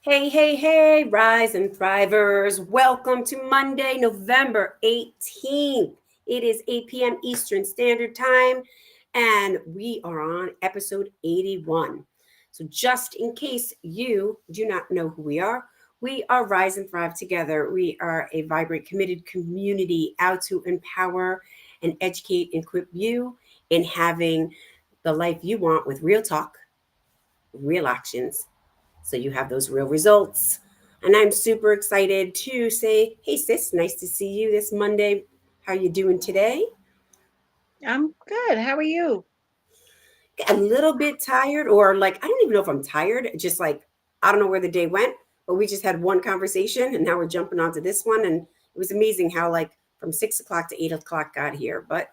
Hey, hey, hey, Rise and Thrivers. Welcome to Monday, November 18th. It is 8 p.m. Eastern Standard Time, and we are on episode 81. So, just in case you do not know who we are Rise and Thrive Together. We are a vibrant, committed community out to empower and educate and equip you in having the life you want with real talk, real actions, so you have those real results. And I'm super excited to say, hey sis, nice to see you this Monday. How you doing today? I'm good. How are you? A little bit tired, or like I don't even know if I'm tired. Just like I don't know where the day went, but we just had one conversation, and now we're jumping onto this one, and it was amazing how like from 6 o'clock to 8 o'clock got here. But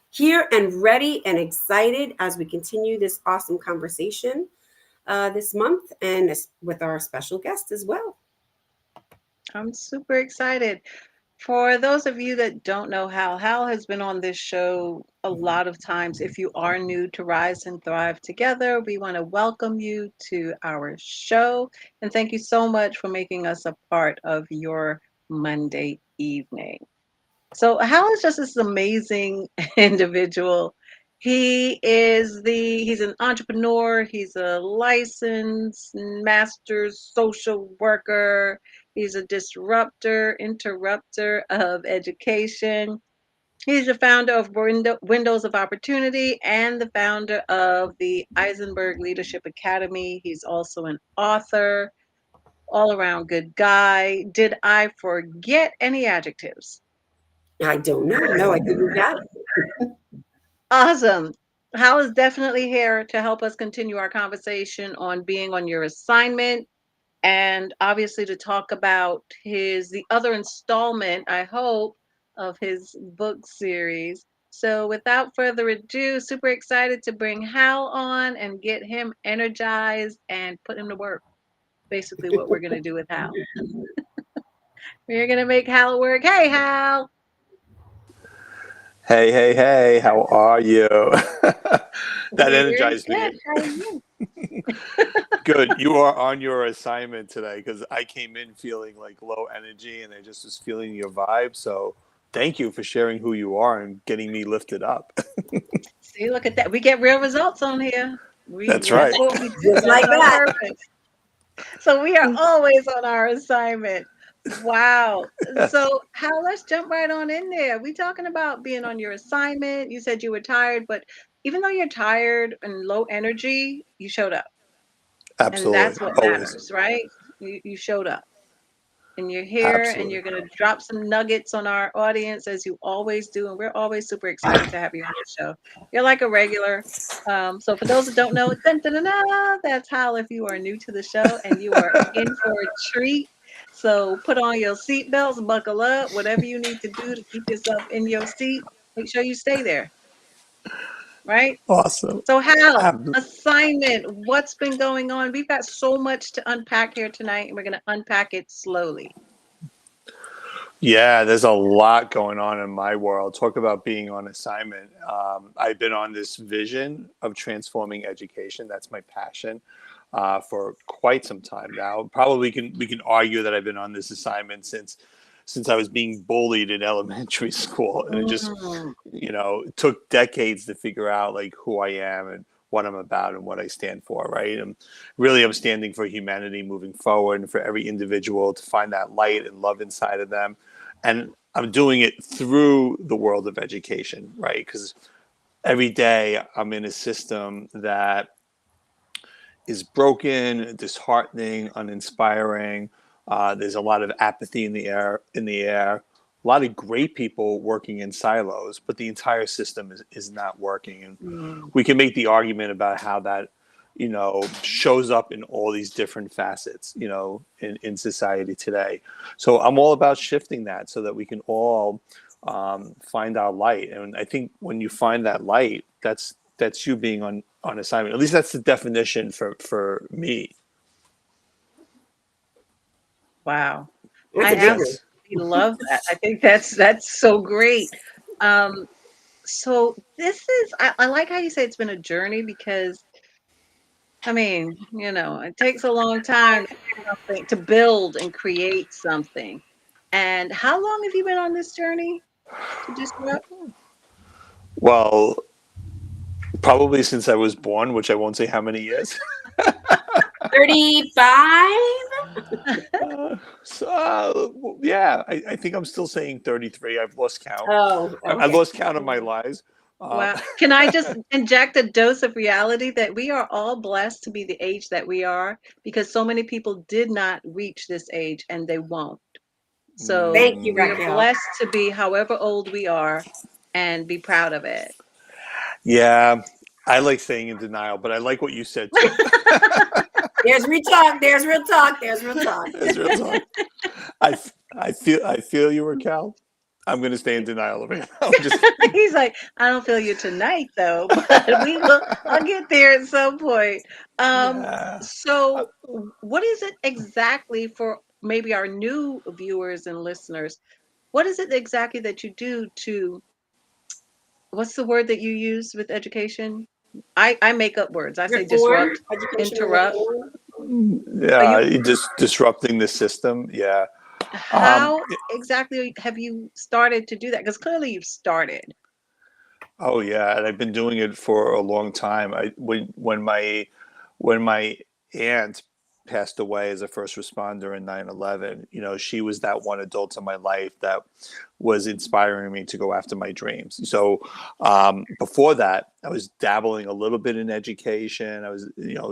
here and ready and excited as we continue this awesome conversation this month, and with our special guest as well. I'm super excited. For those of you that don't know Hal has been on this show a lot of times. If you are new to Rise and Thrive Together, we want to welcome you to our show and thank you so much for making us a part of your Monday evening. So Hal is just this amazing individual. He's an entrepreneur, he's a licensed master's social worker, he's a disruptor, interrupter of education. He's the founder of Windows of Opportunity and the founder of the Eisenberg Leadership Academy. He's also an author, all around good guy. Did I forget any adjectives? I don't know. No, I think we got it. Awesome. Hal is definitely here to help us continue our conversation on being on your assignment and obviously to talk about the other installment, I hope, of his book series. So without further ado, super excited to bring Hal on and get him energized and put him to work. Basically what we're going to do with Hal. We're going to make Hal work. Hey, Hal. Hey, hey, hey, how are you? That We're energized me. good. How are you? Good. You are on your assignment today because I came in feeling like low energy and I just was feeling your vibe. So thank you for sharing who you are and getting me lifted up. See, look at that. We get real results on here. That's That's right. what we do. Just That's like our that. purpose. So we are always on our assignment. Wow. Yes, So how let's jump right on in there. We talking about being on your assignment. You said you were tired, but even though you're tired and low energy, you showed up. And absolutely. that's what Always. matters, right? You showed up. And you're here and Absolutely. you're going to drop some nuggets on our audience as you always do. And we're always super excited to have you on the show. You're like a regular. So for those that don't know, dun, dun, dun, dun, that's how if you are new to the show and you are in for a treat. So put on your seatbelts, buckle up, whatever you need to do to keep yourself in your seat. Make sure you stay there, right? Awesome. So Hal, Ab- assignment, what's been going on? We've got so much to unpack here tonight, and we're going to unpack it slowly. Yeah, there's a lot going on in my world. Talk about being on assignment. I've been on this vision of transforming education. That's my passion for quite some time now. Probably we can argue that I've been on this assignment since I was being bullied in elementary school, and it just Mm. it took decades to figure out like who I am and what I'm about and what I stand for. Right, and really I'm standing for humanity moving forward, and for every individual to find that light and love inside of them, and I'm doing it through the world of education, right? Because every day I'm in a system that is broken, disheartening, uninspiring. There's a lot of apathy in the air. A lot of great people working in silos, but the entire system is not working. And Mm. we can make the argument about how that shows up in all these different facets in society today. So I'm all about shifting that so that we can all find our light. And I think when you find that light, that's you being on assignment. At least that's the definition for me. Wow. That's I a big Makes one. sense. absolutely love that. I think that's so great. Um, so this is I like how you say it's been a journey because I mean, it takes a long time to build and create something. And how long have you been on this journey to disrupt? Well, probably since I was born, which I won't say how many years. 35? Yeah, I think I'm still saying 33. I've lost count. Oh, I okay. lost count of my lies. Wow. Can I just inject a dose of reality that we are all blessed to be the age that we are because so many people did not reach this age and they won't. So Thank you, we are mm, Raquel. blessed to be however old we are and be proud of it. yeah, I like staying in denial, but I like what you said too. There's real talk. There's real talk. There's real talk. That's real talk. I feel you, Raquel. I'm going to stay in denial of it. I'm just He's like, I don't feel you tonight though, but I'll get there at some point. yeah. So what is it exactly for maybe our new viewers and listeners? What is it exactly that you do to, what's the word that you use with education? I make up words. I say Reform, disrupt, educational interrupt. reform. Are you, Yeah, just disrupting the system. Yeah. Um, how exactly have you started to do that? Because clearly you've started. oh yeah, and I've been doing it for a long time. When my aunt passed away as a first responder in 9/11, she was that one adult in my life that was inspiring me to go after my dreams. So before that, I was dabbling a little bit in education. I was,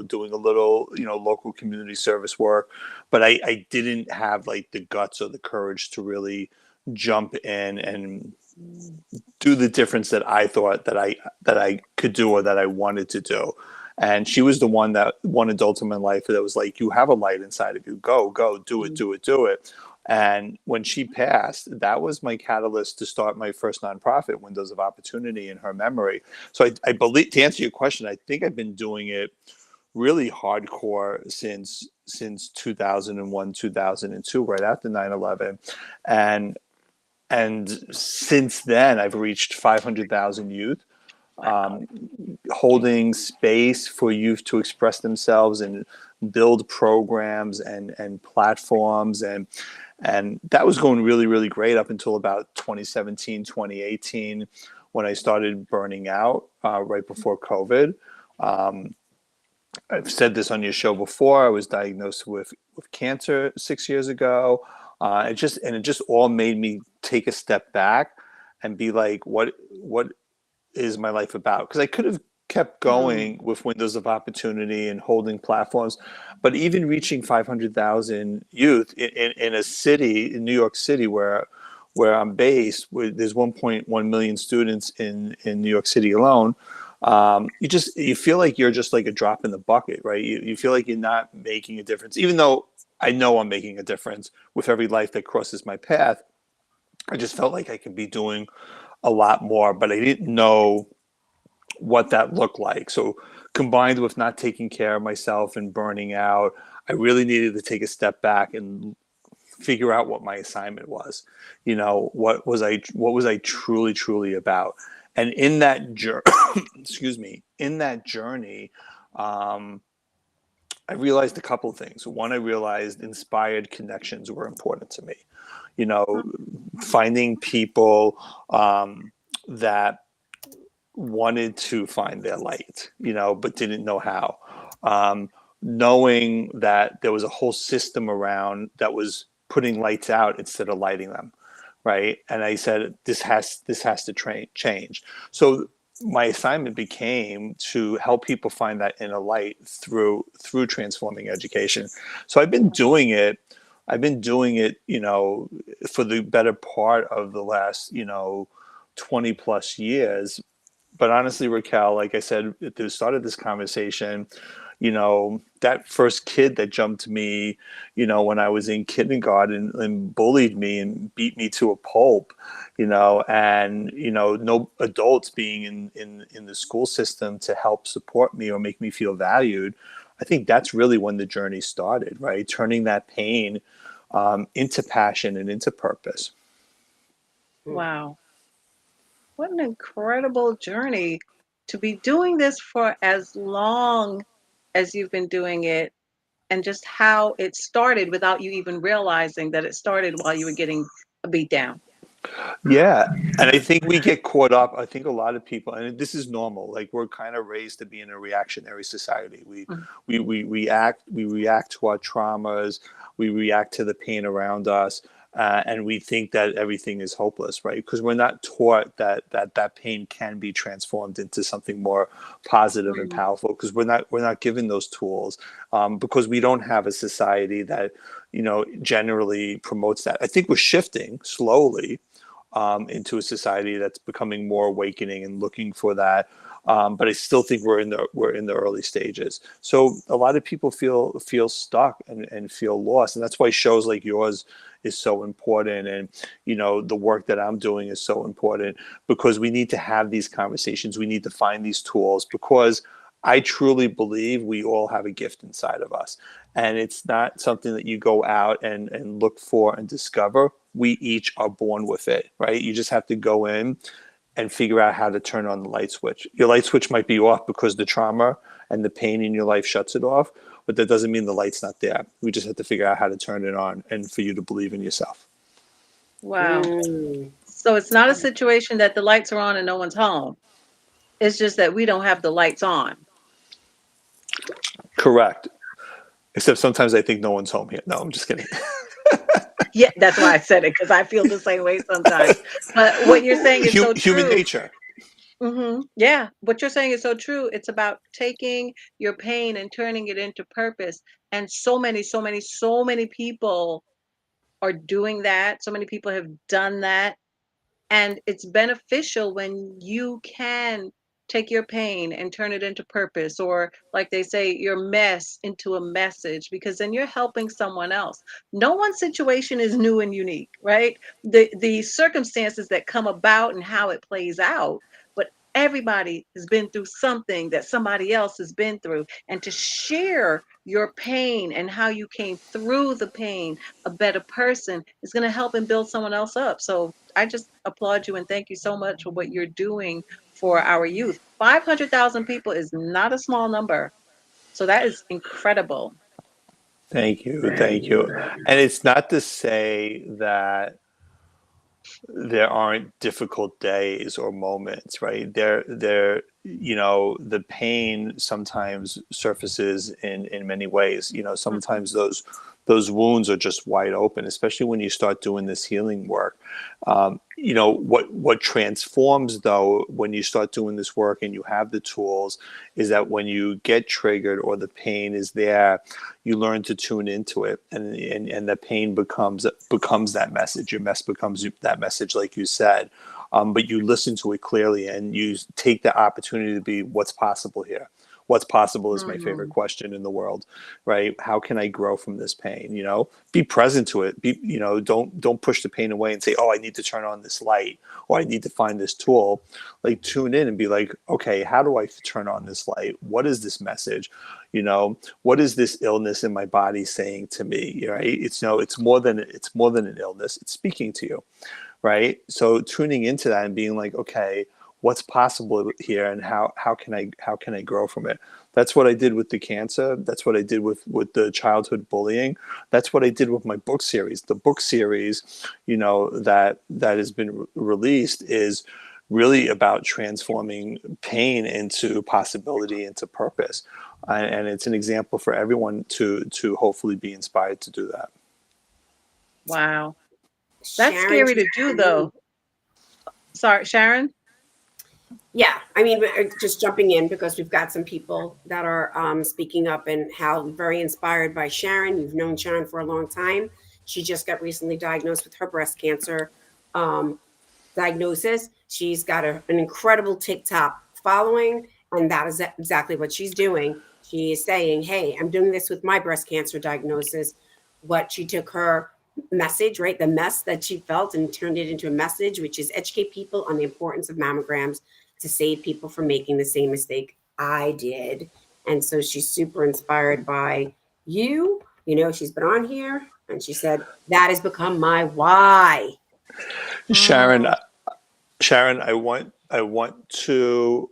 doing a little, local community service work, but I didn't have like the guts or the courage to really jump in and do the difference that I thought that I could do or that I wanted to do. And she was the one adult in my life that was like, you have a light inside of you. Go, do it, Mm. do it, do it. And when she passed, that was my catalyst to start my first nonprofit, Windows of Opportunity, in her memory. So I believe, to answer your question, I think I've been doing it really hardcore since 2001, 2002, right after 9/11. And and since then, I've reached 500,000 youth, Wow. holding space for youth to express themselves and build programs and platforms. And that was going really, really great up until about 2017, 2018, when I started burning out right before COVID. Um, I've said this on your show before. I was diagnosed with cancer 6 years ago. It just all made me take a step back and be like, what is my life about? Because I could have kept Mm. going with Windows of Opportunity and holding platforms, but even reaching 500,000 youth in a city, in New York City, where I'm based, where there's 1.1 million students in New York City alone. You feel like you're just like a drop in the bucket, right? You feel like you're not making a difference, even though I know I'm making a difference with every life that crosses my path. I just felt like I could be doing a lot more, but I didn't know what that looked like. So combined with not taking care of myself and burning out, I really needed to take a step back and figure out what my assignment was. What was I truly about? And in that journey, excuse me, in that journey, um, I realized a couple of things. One, I realized inspired connections were important to me. You know, finding people that wanted to find their light, but didn't know how. Knowing that there was a whole system around that was putting lights out instead of lighting them, right? And I said, this has to change. So my assignment became to help people find that inner light through transforming education. So I've been doing it, for the better part of the last, 20 plus years. But honestly, Raquel, like I said at the start of this conversation, that first kid that jumped me, when I was in kindergarten and bullied me and beat me to a pulp, and, no adults being in the school system to help support me or make me feel valued. I think that's really when the journey started, right? Turning that pain into passion and into purpose. Wow. What an incredible journey to be doing this for as long. as you've been doing it, and just how it started without you even realizing that it started while you were getting a beat down. Yeah, and I think we get caught up. I think a lot of people, and this is normal. Like we're kind of raised to be in a reactionary society. Mm. We react to our traumas. We react to the pain around us, and we think that everything is hopeless, right? Because we're not taught that pain can be transformed into something more positive and Mhm. powerful. Because we're not given those tools. Because we don't have a society that generally promotes that. I think we're shifting slowly into a society that's becoming more awakening and looking for that. But I still think we're in the early stages. So a lot of people feel stuck and feel lost, and that's why shows like yours is so important. And the work that I'm doing is so important because we need to have these conversations. We need to find these tools because I truly believe we all have a gift inside of us. And it's not something that you go out and look for and discover. We each are born with it, right? You just have to go in and figure out how to turn on the light switch. Your light switch might be off because the trauma and the pain in your life shuts it off, but that doesn't mean the light's not there. We just have to figure out how to turn it on and for you to believe in yourself. Wow. Mm. So it's not a situation that the lights are on and no one's home. It's just that we don't have the lights on. Correct. Except sometimes I think no one's home here. No, I'm just kidding. Yeah, that's why I said it, because I feel the same way sometimes. But what you're saying is so Human true. nature. Yeah, what you're saying is so true. It's about taking your pain and turning it into purpose. And so many people are doing that. So many people have done that. And it's beneficial when you can take your pain and turn it into purpose, or like they say, your mess into a message, because then you're helping someone else. No one's situation is new and unique, right? The circumstances that come about and how it plays out, but everybody has been through something that somebody else has been through. And to share your pain and how you came through the pain a better person is going to help and build someone else up. So I just applaud you and thank you so much for what you're doing for our youth. 500,000 people is not a small number. So that is incredible. Thank you. Thank you. And it's not to say that there aren't difficult days or moments, right? The pain sometimes surfaces in many ways. Mhm. Sometimes those wounds are just wide open, especially when you start doing this healing work. What transforms though when you start doing this work and you have the tools is that when you get triggered or the pain is there, you learn to tune into it, and the pain becomes that message. Your mess becomes that message, like you said. But you listen to it clearly and you take the opportunity to be what's possible here. What's possible is my favorite Mm. question in the world, right? How can I grow from this pain? Be present to it. Don't push the pain away and say, oh, I need to turn on this light or I need to find this tool. Like tune in and be like, okay, how do I turn on this light? What is this message? What is this illness in my body saying to me? Right? It's more than an illness. It's speaking to you, right? So tuning into that and being like, okay, what's possible here, and how can I grow from it? That's what I did with the cancer. That's what I did with the childhood bullying. That's what I did with my book series. The book series, that has been released is really about transforming pain into possibility, into purpose, and it's an example for everyone to hopefully be inspired to do that. Wow. That's Sharon scary just to do, came in. though. Sorry, Sharon? Yeah, I mean, just jumping in because we've got some people that are speaking up, and Hal, very inspired by Sharon. You've known Sharon for a long time. She just got recently diagnosed with her breast cancer um, diagnosis. She's got an incredible TikTok following, and that is exactly what she's doing. She is saying, hey, I'm doing this with my breast cancer diagnosis. What she took her message, right, the mess that she felt, and turned it into a message, which is educate people on the importance of mammograms to save people from making the same mistake I did. And so she's super inspired by you. She's been on here and she said, that has become my why. Sharon, Mm. Sharon, I want to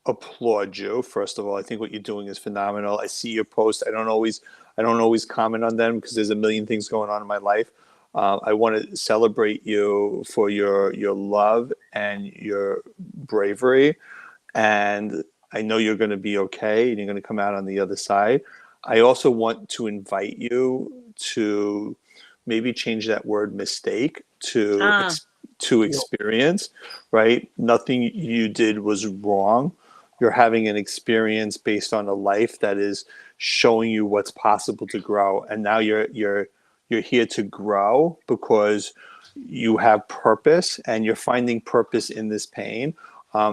applaud you. First of all, I think what you're doing is phenomenal. I see your posts. I don't always comment on them because there's a million things going on in my life. I want to celebrate you for your love and your bravery, and I know you're going to be okay, and you're going to come out on the other side. I also want to invite you to maybe change that word mistake to Ah, to experience, right? Nothing you did was wrong. You're having an experience based on a life that is showing you what's possible to grow, and now you're here to grow because you have purpose, and you're finding purpose in this pain.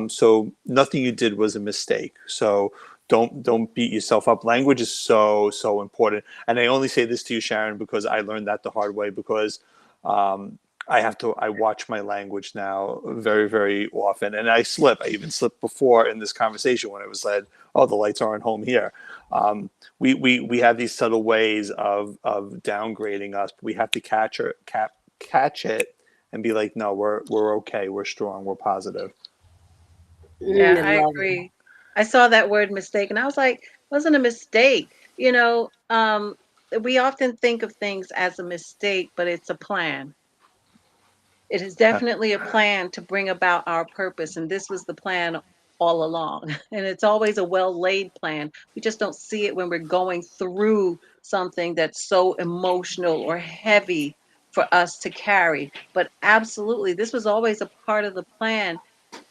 So nothing you did was a mistake. So don't beat yourself up. Language is so important. And I only say this to you, Sharon, because I learned that the hard way. Because I watch my language now very, very often, and I slip. I even slipped before in this conversation when it was said, "Oh, the lights aren't home here." We have these subtle ways of downgrading us. But we have to catch it and be like, "No, we're okay. We're strong. We're positive." yeah, I I love agree. I saw that word mistake and I was like, wasn't a mistake. We often think of things as a mistake, but it's a plan. It is definitely a plan to bring about our purpose, and this was the plan all along. And it's always a well-laid plan. We just don't see it when we're going through something that's so emotional or heavy for us to carry. But absolutely, this was always a part of the plan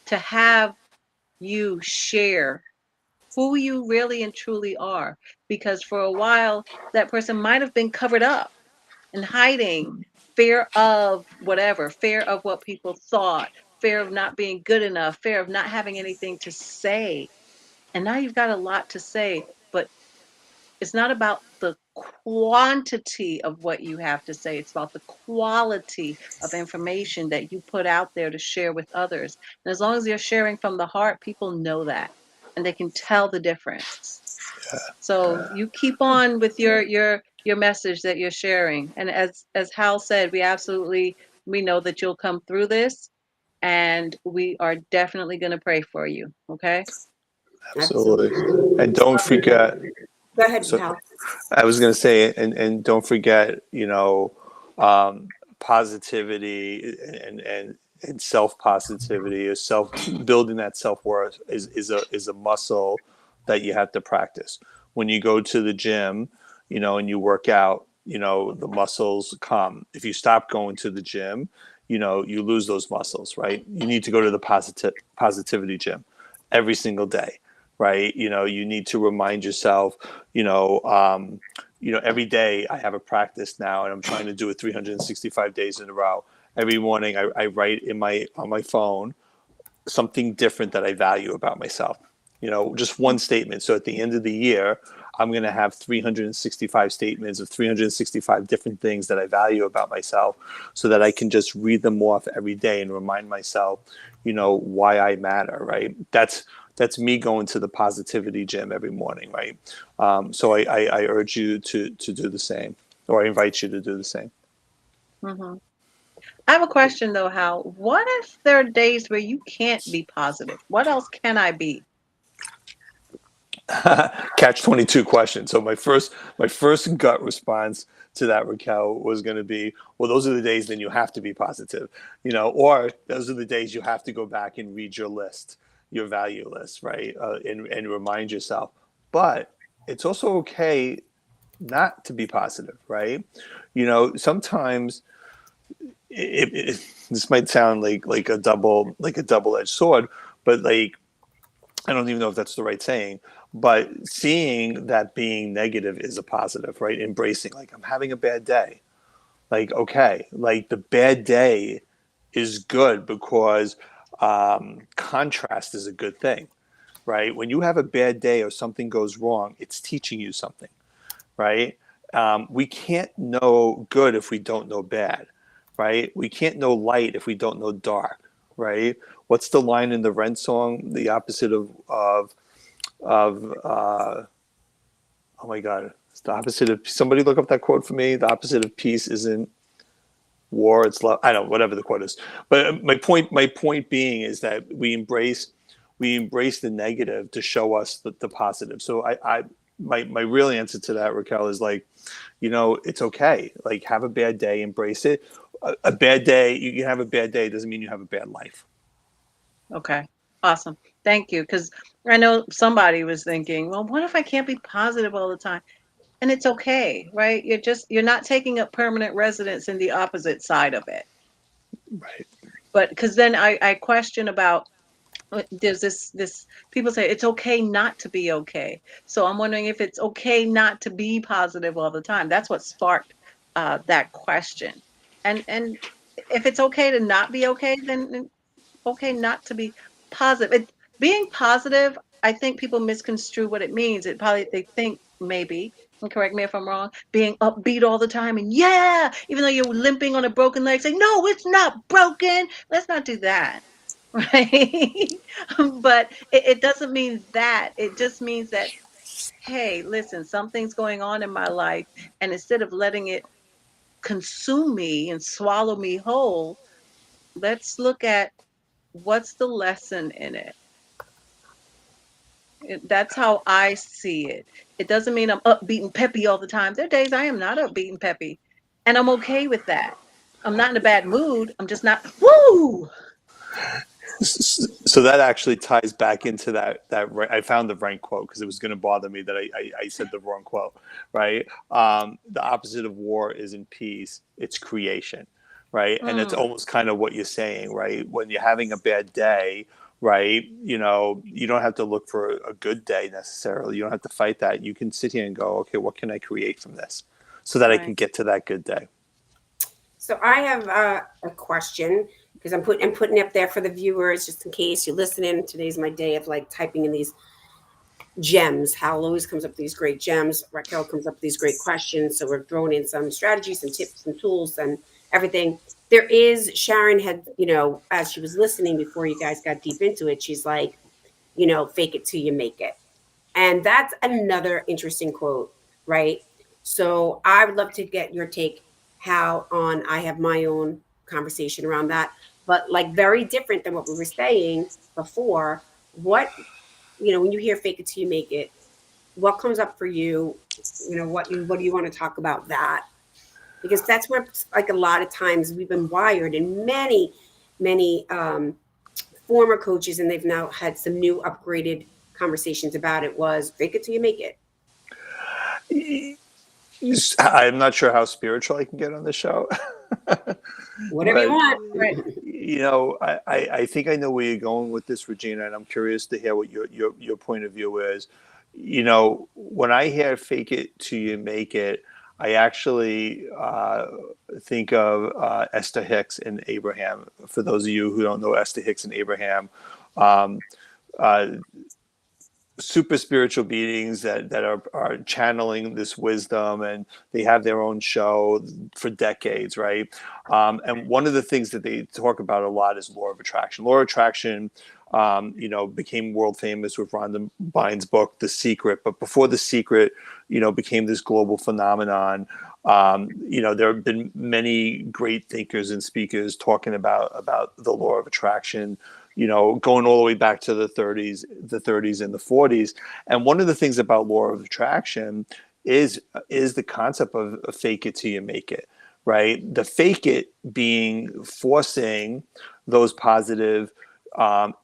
to have you share who you really and truly are. Because for a while, that person might have been covered up and hiding, fear of whatever, fear of what people thought, fear of not being good enough, fear of not having anything to say. And now you've got a lot to say, but it's not about the quantity of what you have to say. It's about the quality of information that you put out there to share with others. And as long as you're sharing from the heart, people know that and they can tell the difference. So you keep on with your message that you're sharing. And as Hal said, we know that you'll come through this and we are definitely going to pray for you. Okay? Absolutely. absolutely. And don't forget, Go ahead, so Hal. I was going to say, and don't forget, positivity and self positivity or self building that self worth is a muscle that you have to practice. When you go to the gym, and you work out, the muscles come. If you stop going to the gym, you lose those muscles, right? You need to go to the positivity gym every single day, right? You need to remind yourself, every day I have a practice now, and I'm trying to do it 365 days in a row. Every morning I write on my phone something different that I value about myself. Just one statement. So at the end of the year, I'm going to have 365 statements of 365 different things that I value about myself, so that I can just read them off every day and remind myself, why I matter, right? That's me going to the positivity gym every morning, right? So I urge you to do the same, or I invite you to do the same. Hmm. I have a question though, Hal. What if there are days where you can't be positive? What else can I be? Catch 22 question. So my first gut response to that, Raquel, was going to be, well, those are the days then you have to be positive, or those are the days you have to go back and read your list, your value list, right? And remind yourself. But it's also okay not to be positive, right? Sometimes this might sound like a double-edged sword, but like, I don't even know if that's the right saying, but seeing that being negative is a positive, right? Embracing, like, I'm having a bad day. Like, okay, like the bad day is good because contrast is a good thing, right? When you have a bad day or something goes wrong, it's teaching you something, right? We can't know good if we don't know bad, right? We can't know light if we don't know dark, right? What's the line in the Rent song? The opposite of oh my god, it's the opposite of, somebody look up that quote for me. The opposite of peace isn't war, it's love. I don't know, whatever the quote is. But my point being is that we embrace the negative to show us the positive. So my real answer to that, Raquel, is like, it's okay. Like, have a bad day, embrace it. A bad day, you can have a bad day, doesn't mean you have a bad life. Okay. Awesome. Thank you. Because I know somebody was thinking, well, what if I can't be positive all the time? And it's okay, right? You're not taking up permanent residence in the opposite side of it. Right. But because then I question about, there's this people say it's okay not to be okay. So I'm wondering if it's okay not to be positive all the time. That's what sparked that question. And if it's okay to not be okay, then okay not to be positive. Being positive, I think people misconstrue what it means. They think maybe, and correct me if I'm wrong, being upbeat all the time and yeah, even though you're limping on a broken leg, say, no, it's not broken. Let's not do that. Right. But it doesn't mean that. It just means that, hey, listen, something's going on in my life. And instead of letting it consume me and swallow me whole, let's look at what's the lesson in it. That's how I see it. It doesn't mean I'm upbeat and peppy all the time. There are days I am not upbeat and peppy, and I'm okay with that. I'm not in a bad mood. I'm just not, woo! So that actually ties back into that I found the right quote because it was going to bother me that I said the wrong quote, right? The opposite of war isn't peace, it's creation, right? And it's Mm, almost kind of what you're saying, right? When you're having a bad day, right, you don't have to look for a good day necessarily. You don't have to fight that. You can sit here and go, okay, what can I create from this so that I can right. get to that good day? So I have a question because I'm putting it up there for the viewers just in case you're listening. Today's my day of like typing in these gems. Hal always comes up with these great gems. Raquel comes up with these great questions. So we're throwing in some strategies, some tips, and tools, and everything. There is Sharon had, as she was listening before you guys got deep into it, she's like, fake it till you make it. And that's another interesting quote, right? So I would love to get your take, how on I have my own conversation around that, but like very different than what we were saying before. When you hear fake it till you make it, what comes up for you? What do you want to talk about that? Because that's where like a lot of times we've been wired and many former coaches, and they've now had some new upgraded conversations about it, was fake it till you make it. I'm not sure how spiritual I can get on the show. Whatever you But want. Right. I think I know where you're going with this, Regina, and I'm curious to hear what your point of view is. When I hear "fake it till you make it," I actually think of Esther Hicks and Abraham. For those of you who don't know Esther Hicks and Abraham, um, uh, super spiritual beings that are channeling this wisdom, and they have their own show for decades, right? And one of the things that they talk about a lot is law of attraction. Law of attraction became world famous with Rhonda Bynes' book The Secret, but before The Secret became this global phenomenon, there have been many great thinkers and speakers talking about the law of attraction, going all the way back to the 30s and the 40s. And one of the things about law of attraction is the concept of fake it till you make it, right? The fake it being forcing those positive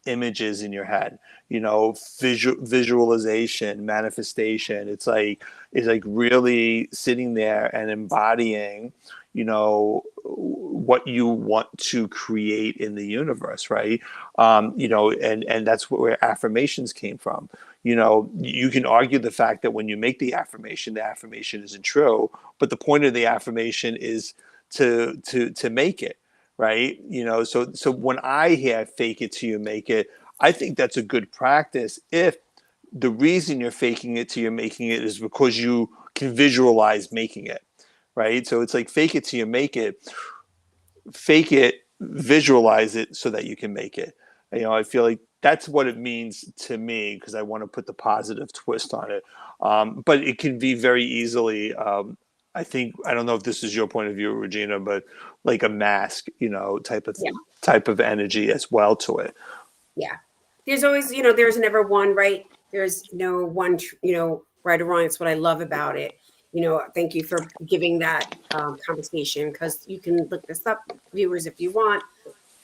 images in your head, visualization, manifestation. It's like really sitting there and embodying, what you want to create in the universe, right? And that's where affirmations came from. You can argue the fact that when you make the affirmation isn't true, but the point of the affirmation is to make it, right? So when I hear "fake it till you make it," I think that's a good practice if the reason you're faking it till you're making it is because you can visualize making it, right? So it's like fake it till you make it, fake it, visualize it so that you can make it. I feel like that's what it means to me because I want to put the positive twist on it. But it can be very easily, I don't know if this is your point of view, Regina, but like a mask, Yeah. type of energy as well to it. Yeah. I there's always, there's never one right. There's no one, right or wrong. It's what I love about it. Thank you for giving that conversation, because you can look this up, viewers, if you want.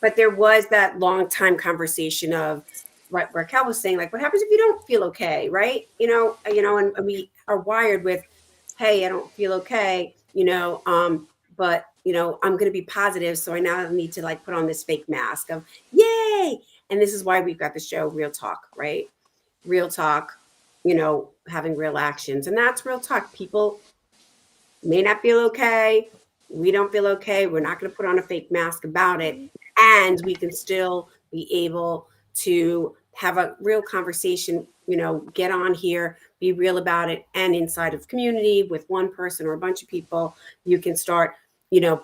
But there was that long time conversation of, right, Raquel was saying, like, what happens if you don't feel okay, right? And we are wired with, hey, I don't feel okay, but I'm going to be positive, so I now need to like put on this fake mask of yay. And this is why we've got the show Real Talk, right? Real talk, having real actions, and that's real talk. People may not feel okay. We don't feel okay. We're not going to put on a fake mask about it. And we can still be able to have a real conversation, get on here, be real about it. And inside of community with one person or a bunch of people, you can start,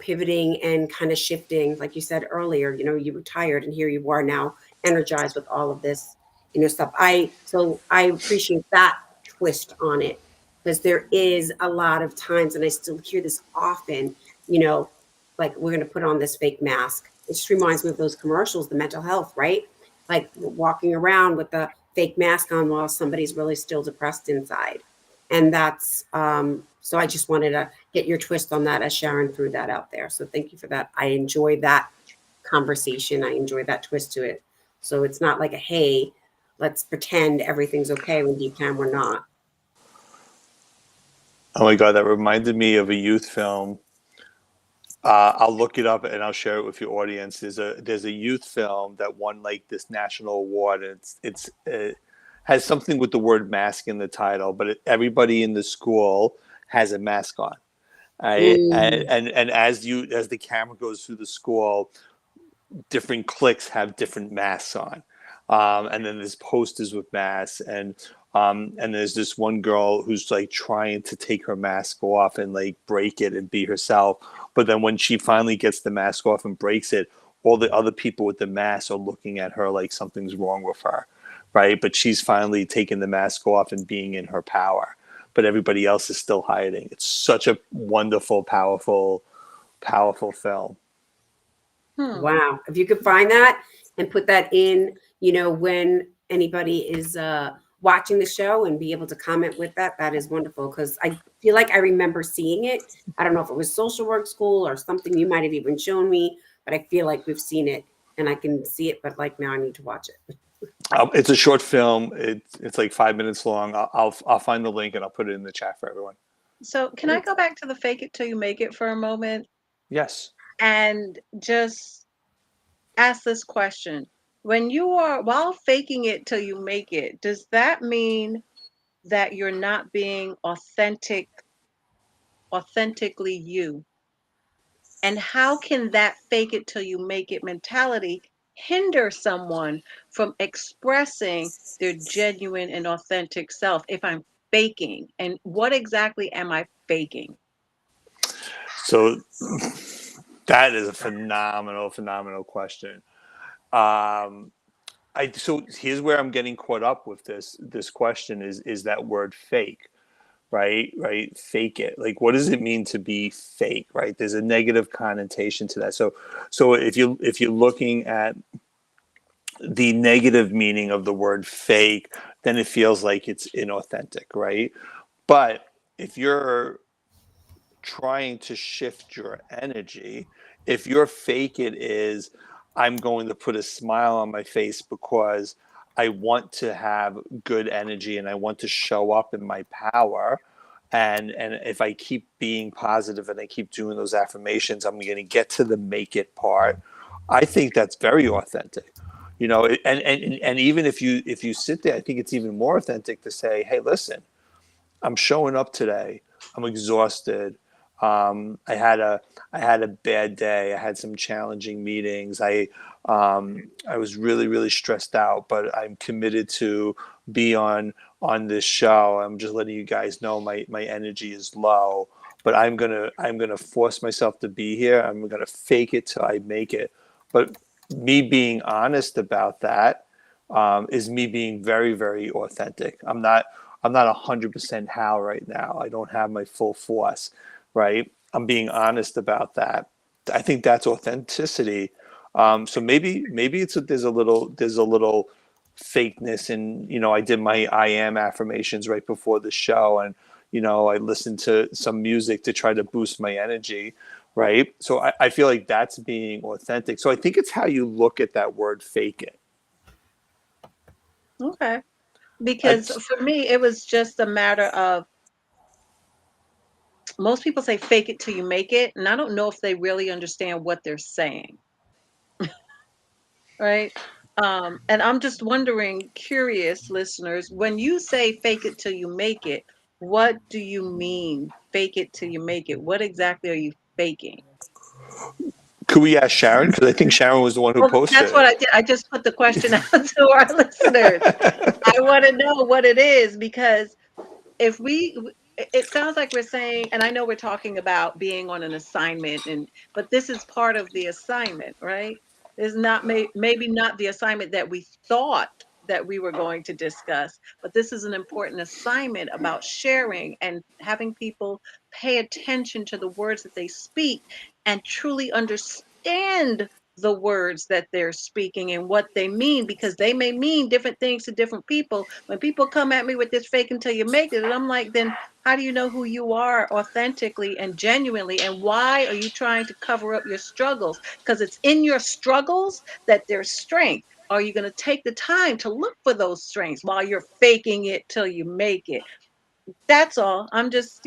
pivoting and kind of shifting. Like you said earlier, you were tired and here you are now energized with all of this, stuff. So I appreciate that twist on it, because there is a lot of times, and I still hear this often, like, we're going to put on this fake mask. It just reminds me of those commercials, the mental health, right? Like walking around with the fake mask on while somebody's really still depressed inside. And that's, so I just wanted to get your twist on that as Sharon threw that out there. So thank you for that. I enjoyed that conversation. I enjoyed that twist to it. So it's not like a, hey, let's pretend everything's okay when deep down we're not. Oh my God, that reminded me of a youth film. I'll look it up and I'll share it with your audience. There's a youth film that won like this national award, and it has something with the word mask in the title, but everybody in the school has a mask on. Right? Mm. And as the camera goes through the school, different cliques have different masks on, and then there's posters with masks, and there's this one girl who's like trying to take her mask off and like break it and be herself, but then when she finally gets the mask off and breaks it, all the other people with the mask are looking at her like something's wrong with her, right? But she's finally taken the mask off and being in her power, but everybody else is still hiding. It's such a wonderful, powerful film. Wow. If you could find that and put that in, when anybody is watching the show and be able to comment with that, that is wonderful. Because I feel like I remember seeing it. I don't know if it was social work school or something you might have even shown me, but I feel like we've seen it and I can see it, but like now I need to watch it. It's a short film. It's like 5 minutes long. I'll find the link and I'll put it in the chat for everyone. So can I go back to the fake it till you make it for a moment Yes. and just ask this question? When you are, while faking it till you make it, does that mean that you're not being authentically you? And how can that fake it till you make it mentality hinder someone from expressing their genuine and authentic self if I'm faking? And what exactly am I faking? So that is a phenomenal question. So here's where I'm getting caught up with this question is that word fake, right? Fake it. Like, what does it mean to be fake, right? There's a negative connotation to that. So if you're looking at the negative meaning of the word fake, then it feels like it's inauthentic, right? But if you're trying to shift your energy, if your fake it is, I'm going to put a smile on my face because I want to have good energy and I want to show up in my power. And if I keep being positive and I keep doing those affirmations, I'm going to get to the make it part. I think that's very authentic. And even if you sit there, I think it's even more authentic to say, hey, listen, I'm showing up today. I'm exhausted. I had a bad day. I had some challenging meetings. I was really stressed out, but I'm committed to be on this show. I'm just letting you guys know my energy is low, but I'm gonna force myself to be here. I'm gonna fake it till I make it. But me being honest about that is me being very authentic. I'm not 100% Hal right now. I don't have my full force, right? I'm being honest about that. I think that's authenticity. So maybe there's a little fakeness. And, I did my I am affirmations right before the show. And, I listened to some music to try to boost my energy. Right. So I feel like that's being authentic. So I think it's how you look at that word fake it. Okay. I, Because for me, it was just a matter of most people say fake it till you make it. And I don't know if they really understand what they're saying. Right. And I'm just wondering, curious listeners, when you say fake it till you make it, what do you mean? Fake it till you make it. What exactly are you faking? could we ask Sharon? Because I think Sharon was the one who Well, that's what posted I did. I just put the question out to our listeners. it. I want to know what it is because if it sounds like we're saying, and I know we're talking about being on an assignment, but this is part of the assignment, right? It's not maybe not the assignment that we thought that we were going to discuss, but this is an important assignment about sharing and having people pay attention to the words that they speak and truly understand the words that they're speaking and what they mean, because they may mean different things to different people. When people come at me with this fake until you make it, and I'm like, then how do you know who you are authentically and genuinely? And why are you trying to cover up your struggles? Because it's in your struggles that there's strength. Are you going to take the time to look for those strengths while you're faking it till you make it? That's all. I'm just,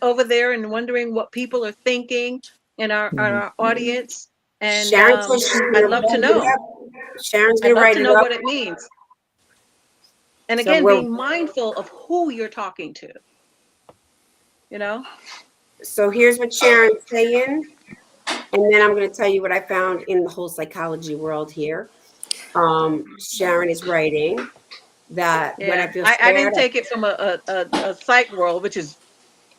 over there and wondering what people are thinking in our audience. And Sharon says she's I'd gonna love to write it know. up. Sharon's I'd gonna love write to it know up. what it means. And So again, we're being mindful of who you're talking to, you know? so here's what Sharon's saying, and then I'm gonna tell you what I found in the whole psychology world here. Sharon is writing that when Yeah. I feel I scared, didn't take it from a psych world, which is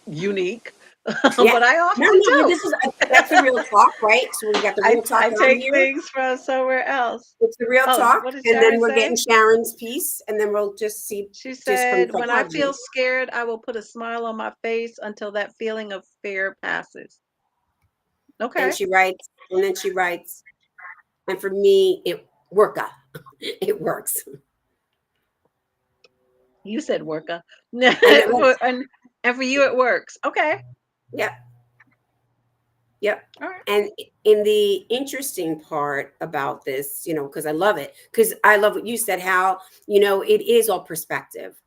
unique, yeah. but I No, often no, but do. this is that's the real talk, right? So we got the real talk I on take here. things from somewhere else. It's the real Oh, talk, what did and then Sharon we're getting say? Sharon's piece, and then we'll just see She just from said, when I feel psychology. scared, I will put a smile on my face until that feeling of fear passes. And Okay. she writes, and then she writes, and for me, it worka. It works. You said worker. And it works. And for you, it works. Okay. Yep. Yep. All right. And in the interesting part about this, because I love it, because I love what you said, how, it is all perspective,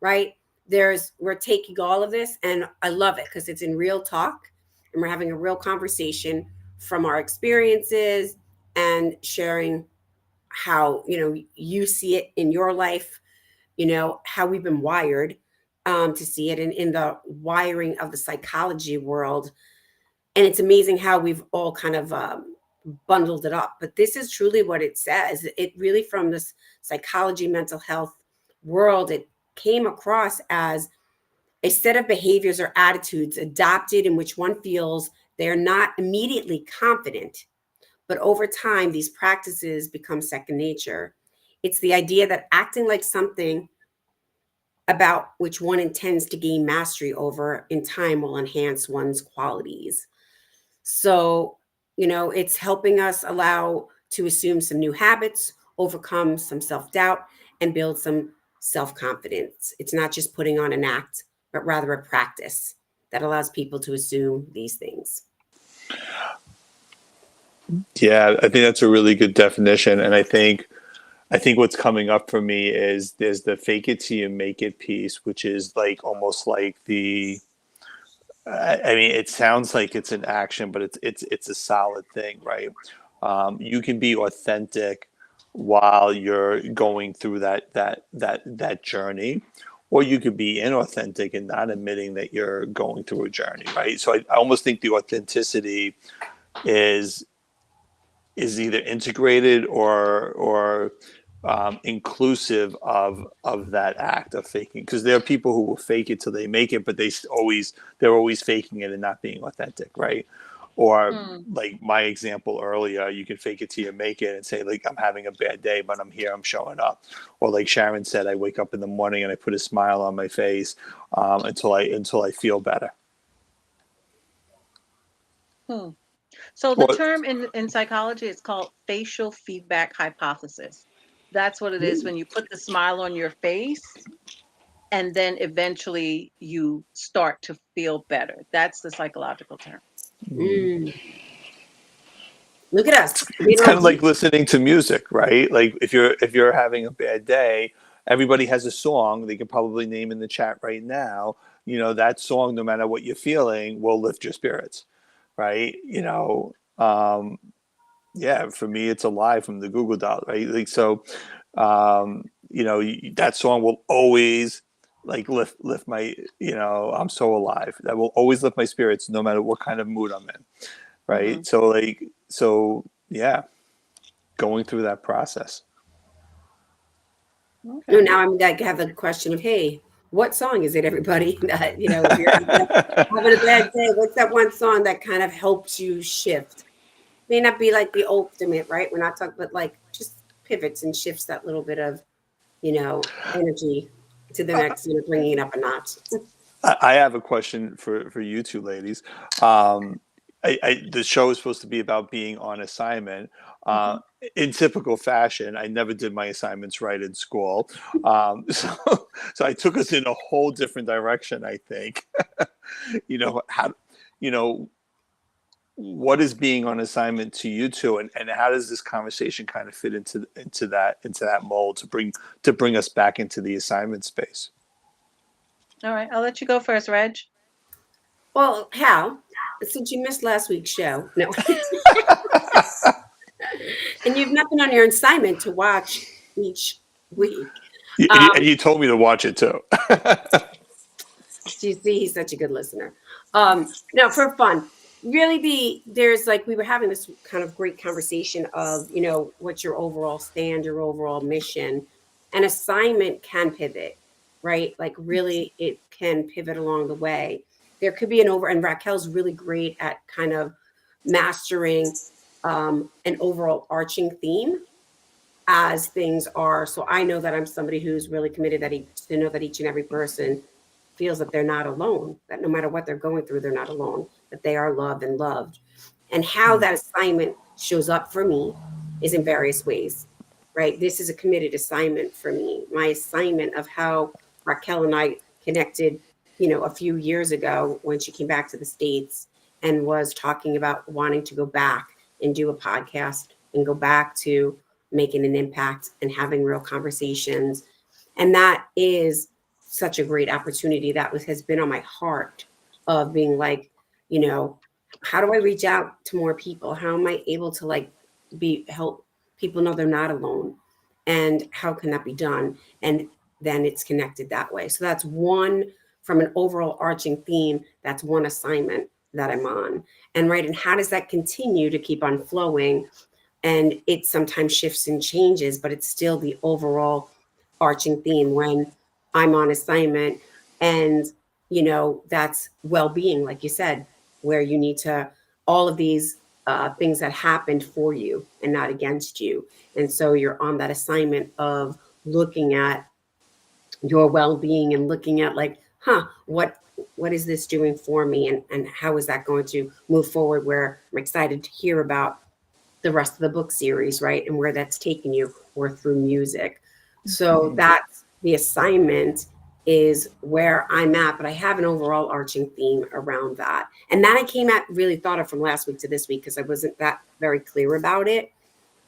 right? We're taking all of this, and I love it because it's in real talk and we're having a real conversation from our experiences and sharing how, you see it in your life, how we've been wired to see it in the wiring of the psychology world. And it's amazing how we've all kind of bundled it up. But this is truly what it says. It really, from this psychology, mental health world, it came across as a set of behaviors or attitudes adopted in which one feels they are not immediately confident, but over time, these practices become second nature. It's the idea that acting like something about which one intends to gain mastery over in time will enhance one's qualities. So, it's helping us allow to assume some new habits, overcome some self doubt, and build some self confidence. It's not just putting on an act, but rather a practice that allows people to assume these things. Yeah, I think that's a really good definition. And I think what's coming up for me is there's the fake it till you make it piece, which is like almost like I mean, it sounds like it's an action, but it's a solid thing, right? You can be authentic while you're going through that journey, or you could be inauthentic and not admitting that you're going through a journey, right? So I almost think the authenticity is either integrated or inclusive of that act of faking, because there are people who will fake it till they make it, but they're always faking it and not being authentic, right? Or Hmm. like my example earlier, you can fake it till you make it and say like, I'm having a bad day, but I'm here, I'm showing up. Or like Sharon said, I wake up in the morning and I put a smile on my face until I feel better. Hmm. So the Or term in psychology is called facial feedback hypothesis. That's what it is when you put the smile on your face and then eventually you start to feel better. That's the psychological term. Mm. Look at us. It's Being kind all of like deep. listening to music, right? Like if you're having a bad day, everybody has a song they could probably name in the chat right now. You know, that song, no matter what you're feeling, will lift your spirits, right? Yeah, for me, it's Alive from the Google Dolls, right? Like, so, that song will always like lift my, I'm so alive. That will always lift my spirits, no matter what kind of mood I'm in, Hmm. right? So yeah, going through that process. No, Okay. now I'm like have the question of, hey, what song is it, everybody? That if you're having a bad day, what's that one song that kind of helps you shift? May not be like the ultimate, right? We're not talking, but like just pivots and shifts that little bit of, energy to the next, bringing it up a notch. I have a question for you two ladies. Um, the show is supposed to be about being on assignment. Hmm. In typical fashion, I never did my assignments right in school, so so I took us in a whole different direction. I think, how, you know, what is being on assignment to you two, and how does this conversation kind of fit into that mold to bring us back into the assignment space? All right. I'll let you go first, Reg. Well, Hal, since you missed last week's show, no, and you've nothing on your assignment to watch each week. And you told me to watch it too. Do you see, he's such a good listener. No, for fun. Really there's like we were having this kind of great conversation of, what's your overall stand, your overall mission. An assignment can pivot, right? Like really it can pivot along the way. There could be and Raquel's really great at kind of mastering an overall arching theme as things are. So I know that I'm somebody who's really committed to know that each and every person feels that they're not alone, that no matter what they're going through, they're not alone, that they are loved and loved. And how that assignment shows up for me is in various ways, right? This is a committed assignment for me. My assignment of how Raquel and I connected, a few years ago when she came back to the States and was talking about wanting to go back and do a podcast and go back to making an impact and having real conversations. And that is such a great opportunity that has been on my heart of being like, how do I reach out to more people? How am I able to help people know they're not alone? And how can that be done? And then it's connected that way. So that's one from an overall arching theme. That's one assignment that I'm on. And right. And how does that continue to keep on flowing? And it sometimes shifts and changes, but it's still the overall arching theme when I'm on assignment. And that's well-being, like you said, where you need to all of these things that happened for you and not against you. And so you're on that assignment of looking at your well-being and looking at like, what is this doing for me, and how is that going to move forward, where I'm excited to hear about the rest of the book series, right? And where that's taken you, or through music. So that's the assignment, is where I'm at, but I have an overall arching theme around that. And that I really thought of from last week to this week because I wasn't that very clear about it.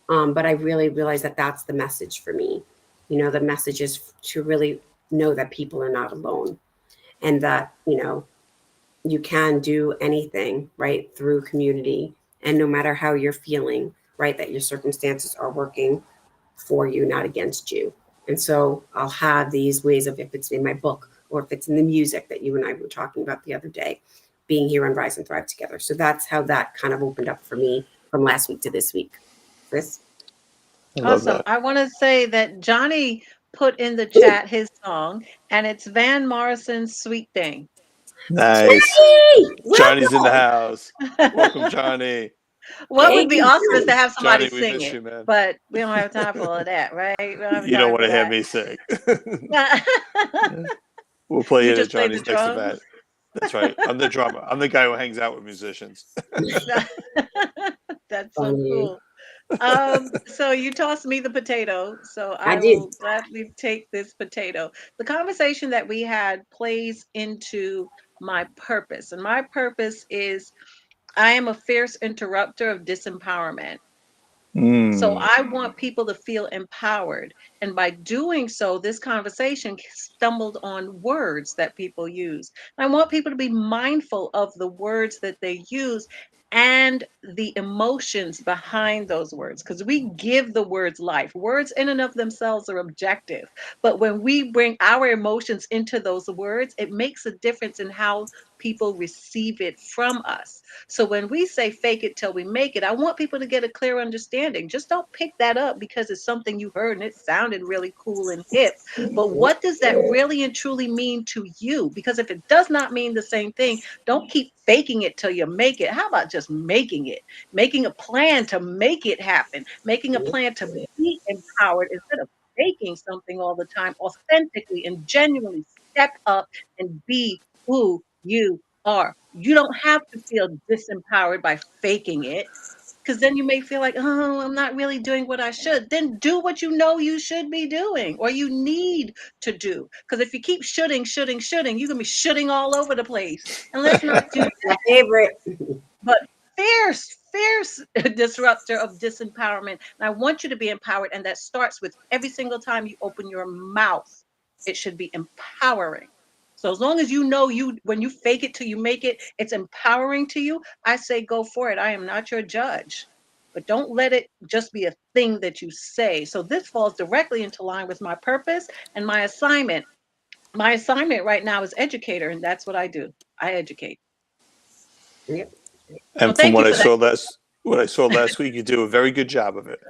But I really realized that that's the message for me. The message is to really know that people are not alone, and that, you can do anything, right, through community. And no matter how you're feeling, right, that your circumstances are working for you, not against you. And so I'll have these ways of, if it's in my book or if it's in the music that you and I were talking about the other day, being here on Rise and Thrive Together. So that's how that kind of opened up for me from last week to this week. Chris? I love Awesome. that. I want to say that Johnny put in the chat his song, and it's Van Morrison's Sweet Thing. Nice. Johnny! Johnny's in the Welcome! house. Welcome, Johnny. What Hey, would be awesome is to Johnny. have somebody Johnny, we sing miss it, you, man. but we don't have time for all of that, right? We don't have You don't time want for to hear that. me sing. We'll play You it at just play the Johnny's next drums. event. That's right. I'm the drummer. I'm the guy who hangs out with musicians. That's so Funny. cool. So you tossed me the potato, so I I did. will gladly take this potato. The conversation that we had plays into my purpose, and my purpose is I am a fierce interrupter of disempowerment. So Mm. I want people to feel empowered. And by doing so, this conversation stumbled on words that people use. I want people to be mindful of the words that they use and the emotions behind those words, because we give the words life. Words in and of themselves are objective. But when we bring our emotions into those words, it makes a difference in how people receive it from us. So when we say fake it till we make it, I want people to get a clear understanding. Just don't pick that up because it's something you heard and it sounded really cool and hip. But what does that really and truly mean to you? Because if it does not mean the same thing, don't keep faking it till you make it. How about just making it? Making a plan to make it happen, making a plan to be empowered instead of faking something all the time, authentically and genuinely step up and be who you are. You don't have to feel disempowered by faking it, because then you may feel like, oh, I'm not really doing what I should. Then do what you know you should be doing or you need to do. Because if you keep shoulding, you're going to be shoulding all over the place. And let's not do My favorite. but fierce disruptor of disempowerment. And I want you to be empowered. And that starts with every single time you open your mouth, it should be empowering. So as long as you know you, when you fake it till you make it, it's empowering to you. I say go for it. I am not your judge. But don't let it just be a thing that you say. So this falls directly into line with my purpose and my assignment. My assignment right now is educator, and that's what I do. I educate. Yep. So And from thank you what I for that. saw last week, you do a very good job of it.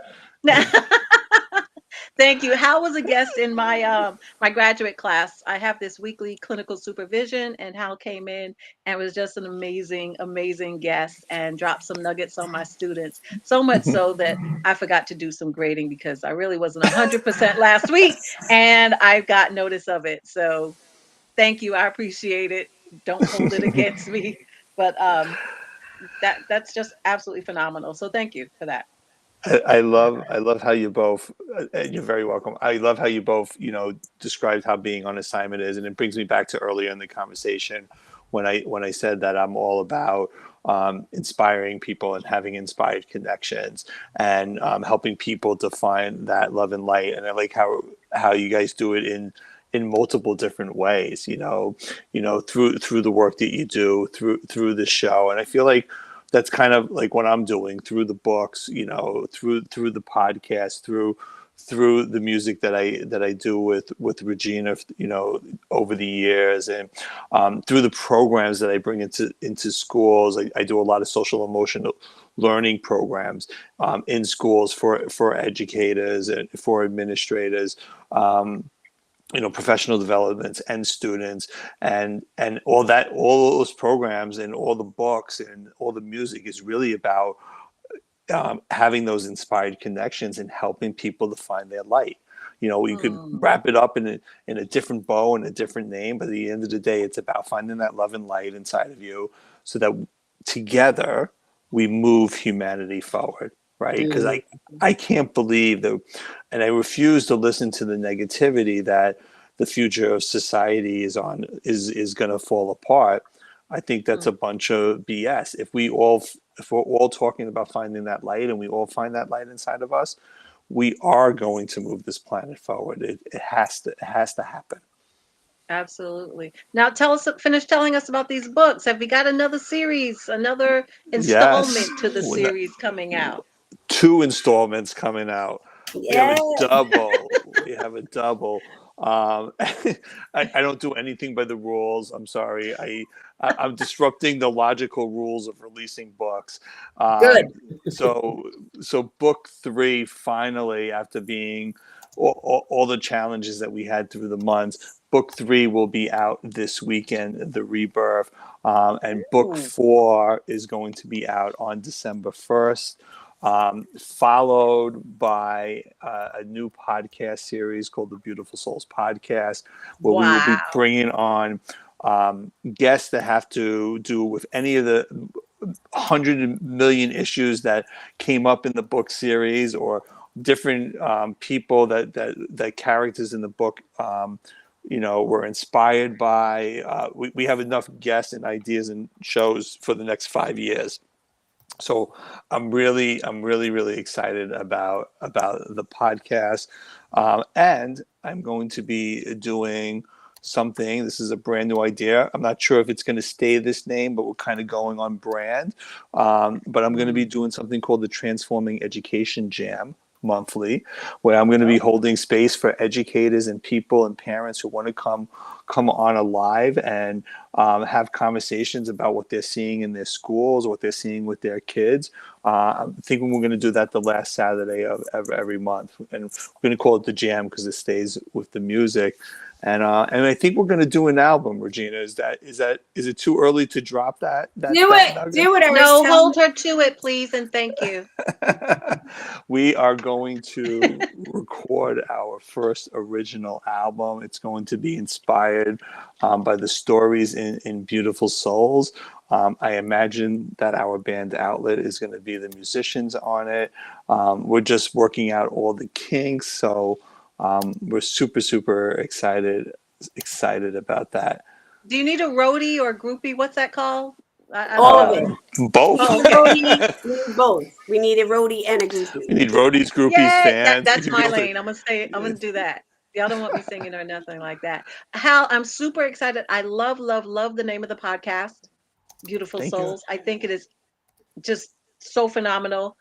Thank you. Hal was a guest in my graduate class. I have this weekly clinical supervision, and Hal came in and was just an amazing guest and dropped some nuggets on my students. So much so that I forgot to do some grading because I really wasn't 100% last week, and I got notice of it. So thank you. I appreciate it. Don't hold it against me, but that's just absolutely phenomenal. So thank you for that. I love how you both. And you're very welcome. I love how you both, described how being on assignment is, and it brings me back to earlier in the conversation when I said that I'm all about inspiring people and having inspired connections and helping people to find that love and light. And I like how you guys do it in multiple different ways. Through the work that you do through the show, and I feel like that's kind of like what I'm doing through the books, through the podcast, through the music that I do with Regina, over the years, and through the programs that I bring into schools. I do a lot of social emotional learning programs in schools for educators and for administrators. Professional developments and students, and all those programs and all the books and all the music is really about having those inspired connections and helping people to find their light. You could Hmm. wrap it up in a different bow and a different name, but at the end of the day, it's about finding that love and light inside of you, so that together we move humanity forward, right? Because Mm. I can't believe that, and I refuse to listen to the negativity that the future of society is going to fall apart. I think that's Hmm. a bunch of BS. If we're all talking about finding that light and we all find that light inside of us, we are going to move this planet forward. It has to happen. Absolutely. Now finish telling us about these books. Have we got another series, another Yes. installment to the series coming out? Two installments coming out. We have a Yes. double. We have a double. I don't do anything by the rules. I'm sorry. I'm disrupting the logical rules of releasing books. Good. Um, so so book three finally, after being all the challenges that we had through the months, book three will be out this weekend. The Rebirth, and book Ooh, four is going to be out on December 1st, followed by a new podcast series called the Beautiful Souls Podcast, where we will be wow. bringing on guests that have to do with any of the 100 million issues that came up in the book series, or different people that characters in the book were inspired by. We have enough guests and ideas and shows for the next 5 years. So I'm really excited about the podcast, and I'm going to be doing something. This is a brand new idea. I'm not sure if it's going to stay this name, but we're kind of going on brand. But I'm going to be doing something called the Transforming Education Jam monthly, where I'm going to be holding space for educators and people and parents who want to come on a live and have conversations about what they're seeing in their schools, what they're seeing with their kids. I'm thinking we're going to do that the last Saturday of every month, and we're going to call it the Jam because it stays with the music. And I think we're going to do an album, Regina. Is it too early to drop that? Do it. Do it. No, hold her to it, please, and thank you. We are going to record our first original album. It's going to be inspired by the stories in Beautiful Souls. I imagine that our band Outlet is going to be the musicians on it. We're just working out all the kinks, so we're super excited about that. Do you need a roadie or a groupie? What's that called? All of it. Both. Oh, okay. Roadie, we need both. We need a roadie and a groupie. We need roadies, groupies, Yeah, fans. that's my lane. I'm gonna do that. Y'all don't want me singing or nothing like that. Hal, I'm super excited. I love the name of the podcast, Beautiful Thank you. Souls. I think it is just so phenomenal.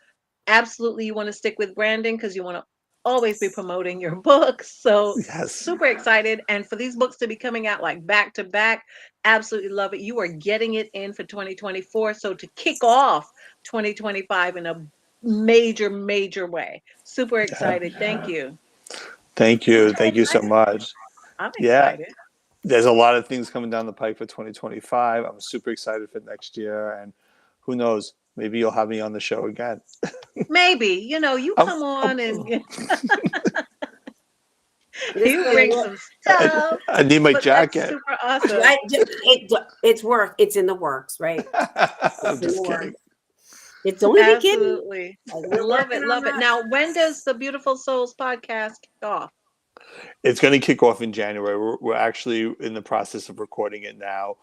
Absolutely, you want to stick with branding because you want to always be promoting your books. So Yes. super excited. And for these books to be coming out like back to back, absolutely love it. You are getting it in for 2024. So to kick off 2025 in a major way. Super excited. Thank you. Thank you. Thank you so much. I'm Yeah. excited. There's a lot of things coming down the pike for 2025. I'm super excited for next year, and who knows, maybe you'll have me on the show again. Maybe, you come on and you Listen, bring some stuff. I need my But jacket. that's super awesome. it's in the works, right? I'm just kidding. It's only beginning. Absolutely. Love it. Now, when does the Beautiful Souls podcast kick off? It's going to kick off in January. We're actually in the process of recording it now.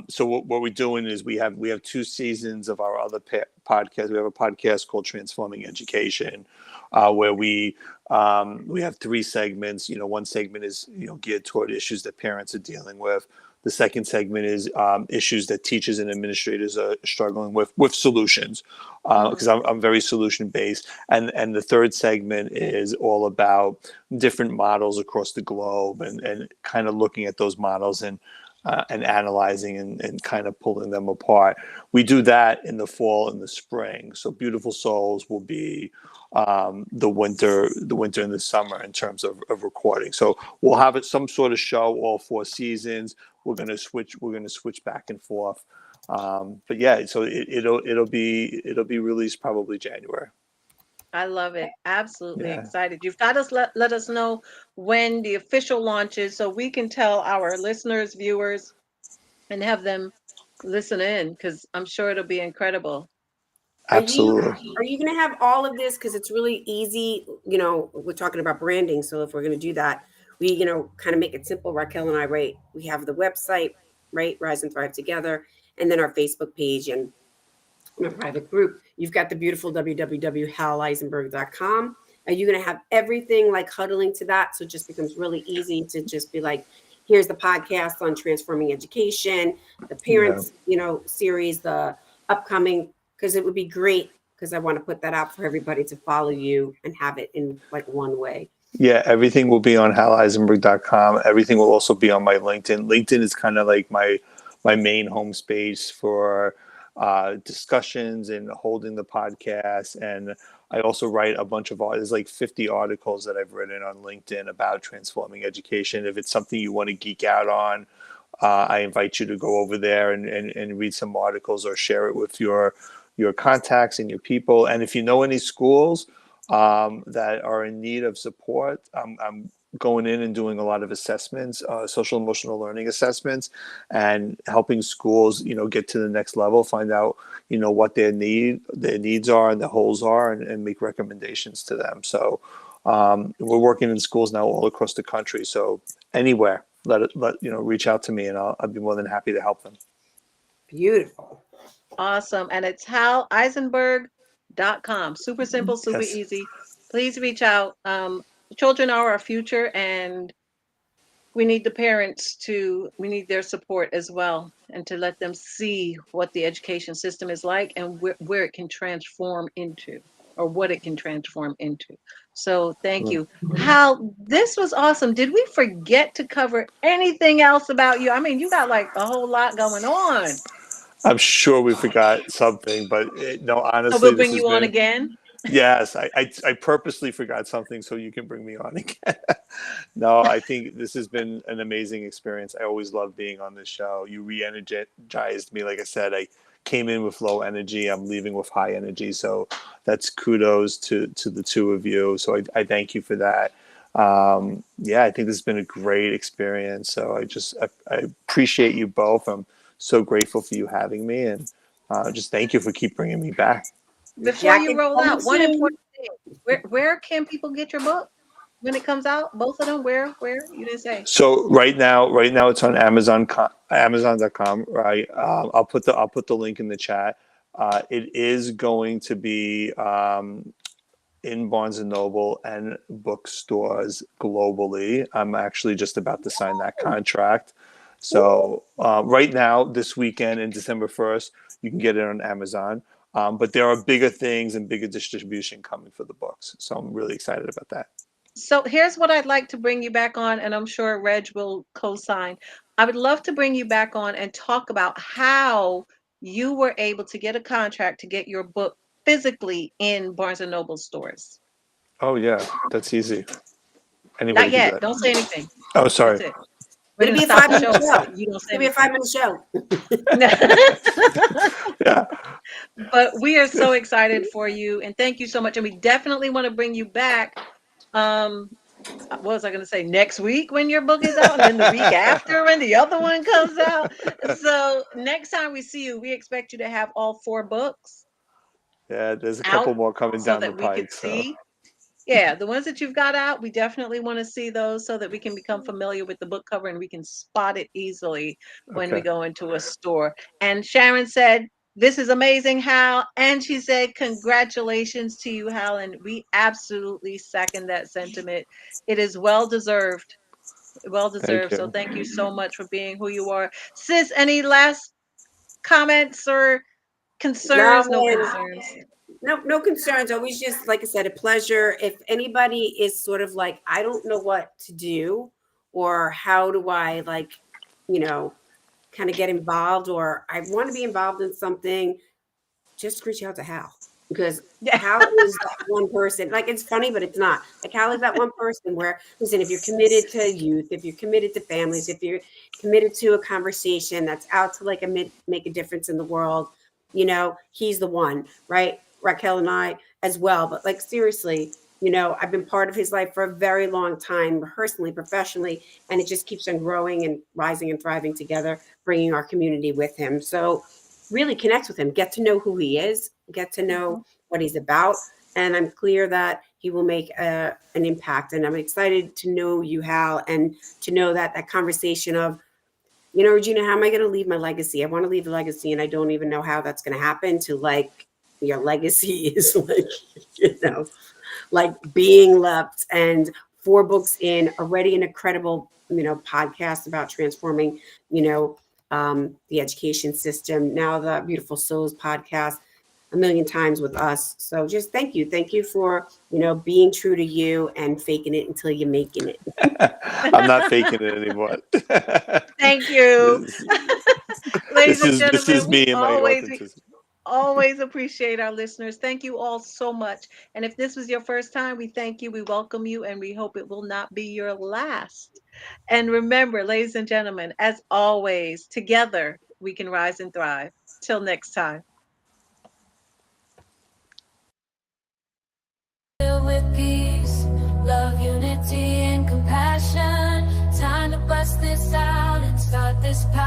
So what we're doing is we have 2 seasons of our other podcast. We have a podcast called Transforming Education, where we have 3 segments. One segment is geared toward issues that parents are dealing with. The second segment is issues that teachers and administrators are struggling with solutions, because I'm very solution based. And the third segment is all about different models across the globe, and kind of looking at those models and analyzing and kind of pulling them apart. We do that in the fall and the spring. So Beautiful Souls will be the winter and the summer in terms of recording. So we'll have some sort of show all 4 seasons. We're gonna switch back and forth. But yeah, so it'll be released probably January. I love it. Absolutely Yeah. excited. You've got to let us know when the official launch is so we can tell our listeners, viewers, and have them listen in, because I'm sure it'll be incredible. Absolutely. Are you going to have all of this? Because it's really easy. We're talking about branding. So if we're going to do that, we, kind of make it simple. Raquel and I, right? We have the website, right? Rise and Thrive Together. And then our Facebook page and a private group. You've got the beautiful www.haleisenberg.com. Are you going to have everything like huddling to that? So it just becomes really easy to just be like, here's the podcast on transforming education, the parents, series, the upcoming, because it would be great, because I want to put that out for everybody to follow you and have it in like one way. Yeah, everything will be on haleisenberg.com. Everything will also be on my LinkedIn. LinkedIn is kind of like my main home space for discussions and holding the podcast. And I also write a bunch of there's like 50 articles that I've written on LinkedIn about transforming education. If it's something you want to geek out on, I invite you to go over there and read some articles or share it with your contacts and your people. And if you know any schools that are in need of support, I'm going in and doing a lot of assessments, social emotional learning assessments, and helping schools, get to the next level, find out, what their needs are and the holes are, and make recommendations to them. So we're working in schools now all across the country. So anywhere, reach out to me, and I'd be more than happy to help them. Beautiful. Awesome. And it's haleisenberg.com. Super simple, super Yes. easy. Please reach out. Children are our future, and we need we need their support as well, and to let them see what the education system is like and where it can transform into, or what it can transform into. So thank you. Hal, this was awesome. Did we forget to cover anything else about you? I mean, you got like a whole lot going on. I'm sure we forgot something, but no, So honestly, we'll this bring has you on been. again. Yes, I purposely forgot something so you can bring me on again. No, I think this has been an amazing experience. I always love being on this show. You re-energized me. Like I said, I came in with low energy. I'm leaving with high energy. So that's kudos to the two of you. So I thank you for that. Yeah, I think this has been a great experience. So I appreciate you both. I'm so grateful for you having me, and just thank you for keep bringing me back. The Before you jacket's roll coming out, one soon. important thing. Where can people get your book when it comes out? Both of them? Where? You didn't say. So right now it's on Amazon.com. Right. I'll put the link in the chat. It is going to be in Barnes and Noble and bookstores globally. I'm actually just about to sign that contract. So right now, this weekend and December 1st, you can get it on Amazon. But there are bigger things and bigger distribution coming for the books. So I'm really excited about that. So here's what I'd like to bring you back on, and I'm sure Reg will co-sign. I would love to bring you back on and talk about how you were able to get a contract to get your book physically in Barnes and Noble stores. Oh yeah, that's easy. Anybody Not can do yet. that. Don't say anything. Oh, sorry. That's it. We're It'll gonna be a stop the 5 minute show show. if you don't It's say gonna be a anything. 5 minute show. Yeah. But we are so excited for you, and thank you so much. And we definitely want to bring you back. What was I going to say? Next week when your book is out, and then the week after when the other one comes out. So next time we see you, we expect you to have all 4 books Yeah, there's a couple out more coming so down the that we could pike. So see. Yeah, the ones that you've got out, we definitely want to see those so that we can become familiar with the book cover and we can spot it easily when we okay. go into a store. And Sharon said, "This is amazing, Hal." And she said, "Congratulations to you, Hal." And we absolutely second that sentiment. It is well deserved. Well Thank deserved. So you. thank you so much for being who you are. Sis, any last comments or No, concerns? No man. concerns. No concerns. Always just, like I said, a pleasure. If anybody is sort of like, I don't know what to do, or how do I you know, kind of get involved, or I want to be involved in something, just reach out to Hal, because Yeah. Hal is that one person. Like, it's funny, but it's not. Like, Hal is that one person where, listen, if you're committed to youth, if you're committed to families, if you're committed to a conversation that's out to make a difference in the world, he's the one, right? Raquel and I as well. But like, seriously, I've been part of his life for a very long time, personally, professionally, and it just keeps on growing and rising and thriving together, bringing our community with him. So really connect with him, get to know who he is, get to know what he's about. And I'm clear that he will make an impact. And I'm excited to know you, Hal, and to know that conversation of, Regina, how am I going to leave my legacy? I want to leave a legacy, and I don't even know how that's going to happen. To like, your legacy is like being left, and 4 books in, already an incredible, podcast about transforming, the education system. Now the Beautiful Souls podcast, a million times with us. So just thank you. Thank you for, being true to you and faking it until you're making it. I'm not faking it anymore. Thank you. this, Ladies this and is this is gentlemen, we me and my authenticity. always appreciate our listeners. Thank you all so much. And if this was your first time, we thank you, we welcome you, and we hope it will not be your last. And remember, ladies and gentlemen, as always, together we can rise and thrive. Till next time. With peace, love, unity, and compassion. this power.